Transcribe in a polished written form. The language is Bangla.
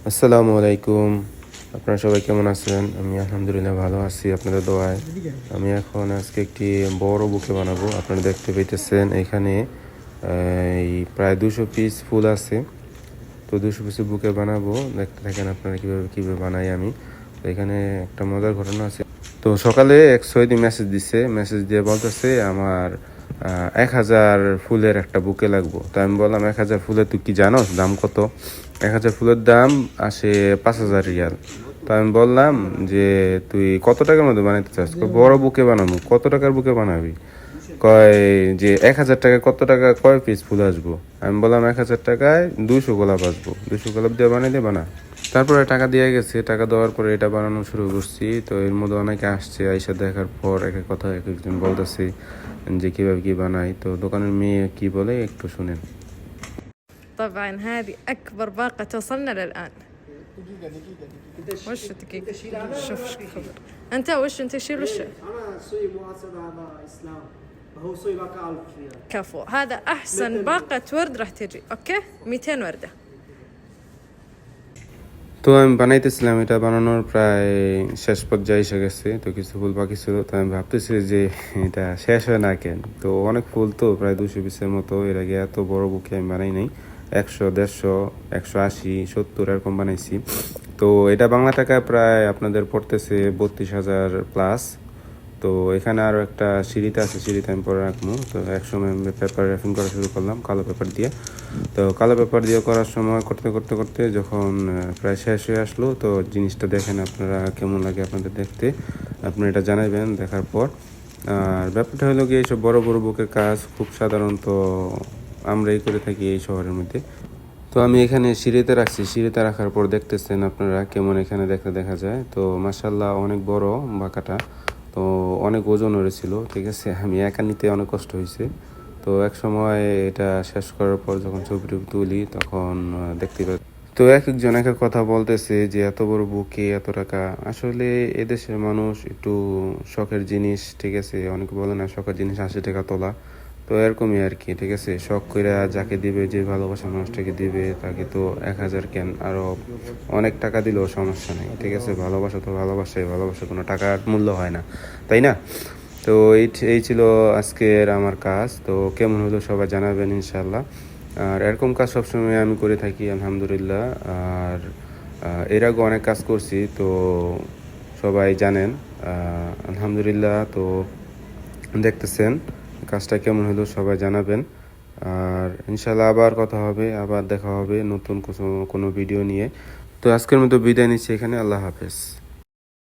আসসালামু আলাইকুম। আপনারা সবাই কেমন আছেন? আমি আলহামদুলিল্লাহ ভালো আছি আপনাদের দোয়ায়। আমি এখন আজকে একটি বড় বুকে বানাবো। আপনারা দেখতে পাইতেছেন এখানে এই প্রায় 200 পিস ফুল আছে। তো 200 পিসের বুকে বানাবো। দেখতে থাকেন আপনারা কিভাবে বানাই আমি। তো এখানে একটা মজার ঘটনা আছে। তো সকালে এক সৈয়দি মেসেজ দিয়ে বলতেছে আমার 1000 ফুলের একটা বুকে লাগবো। তো আমি বললাম 1000 ফুলের তুই কি জানোস দাম কত? 1000 ফুলের দাম আসে 5000 রিয়াল। তো আমি বললাম যে তুই কত টাকার মধ্যে বানাইতে চাস? বড় বুকে বানাবো। কত টাকার বুকে বানাবি? কয় যে 1000 টাকায় কত টাকা কয় পিস ফুল আসবো? আমি বললাম 1000 টাকায় 200 গোলাপ আসবো, 200 গোলাপ দিয়ে বানাই দিয়ে বানা। তারপরে টাকা দিয়ে গেছে, টাকা দেওয়ার পরে এটা বানানো শুরু করছি। তো এর মধ্যে অনেকে আসছে, আইসা দেখার পর এক এক কথা এক একজন বলতেছে যে কিভাবে কি বানাই। তো দোকানের মেয়ে কি বলে একটু শুনেন। طبعا هذه أكبر باقة توصلنا للآن. دقيقة وش دقيقة؟ شيل أنا شوف خبر. أنت وش أنت شيل وش؟ أنا سوي مؤسسة هذا إسلام هو سوي باقة 1000 ريال. كفو، هذا أحسن باقة ورد راح تجي. أوكي 200 وردة. তো আমি বানাইতেছিলাম, এটা বানানোর প্রায় শেষ পর্যায়ে এসে গেছে। তো কিছু ফুল বাকি ছিল, তো আমি ভাবতেছি যে এটা শেষ হয় না কেন। তো অনেক ফুল, তো প্রায় 200 পিসের মতো। এর আগে এত বড় বুকে আমি বানাই নাই। 100, 150, 180, 70 এরকম বানাইছি। তো এটা বাংলা টাকায় প্রায় আপনাদের পড়তেছে 32,000 প্লাস। তো এখানে আরও একটা সিঁড়িতে আছে, সিঁড়িতে আমি পরে রাখবো। তো একসময় আমি পেপার র্যাপিং করা শুরু করলাম কালো পেপার দিয়ে। তো কালো পেপার দিয়ে করার সময় করতে করতে করতে যখন প্রায় শেষ হয়ে আসলো, তো জিনিসটা দেখেন আপনারা কেমন লাগে আপনাদের দেখতে, আপনি এটা জানাবেন দেখার পর। আর ব্যাপারটা হলো কি, এইসব বড় বড় বুকের কাজ খুব সাধারণত আমরাই করে থাকি এই শহরের মধ্যে। তো আমি এখানে সিঁড়িতে রাখছি, সিঁড়িতে রাখার পর দেখতেছেন আপনারা কেমন এখানে দেখা যায়। তো মাশাল্লাহ অনেক বড় বাঁকাটা, তো অনেক ওজন হয়েছিল, ঠিক আছে। আমি একা নিতে অনেক কষ্ট হয়েছে। তো এক সময় এটা শেষ করার পর যখন ছবি তুলি তখন দেখতে পাই। তো এক একজন এক এক কথা বলতেছে যে এত বড় বুকে এত টাকা। আসলে এদেশের মানুষ একটু শখের জিনিস, ঠিক আছে, অনেকে বলে না শখের জিনিস 80 টাকা তোলা। তো এরকমই আর কি, ঠিক আছে। শখ করে যাকে দিবে, যে ভালোবাসা মানুষটাকে দিবে, তাকে তো 1000 কেন আরো অনেক টাকা দিলেও সমস্যা নেই, ঠিক আছে। ভালোবাসা তো ভালোবাসাই, ভালোবাসা কোনো টাকার মূল্য হয় না, তাই না? তো এই ছিল আজকের আমার কাজ। তো কেমন হলো সবাই জানাবেন ইনশাল্লাহ। আর এরকম কাজ সবসময় আমি করে থাকি আলহামদুলিল্লাহ। আর এর আগে অনেক কাজ করছি, তো সবাই জানেন আলহামদুলিল্লাহ। তো দেখতেছেন কাজটা কেমন হলো সবাই জানাবেন। আর ইনশাল্লাহ আবার কথা হবে, আবার দেখা হবে নতুন কোনো ভিডিও নিয়ে। তো আজকের মতো বিদায় নিচ্ছি এখানে। আল্লাহ হাফেজ।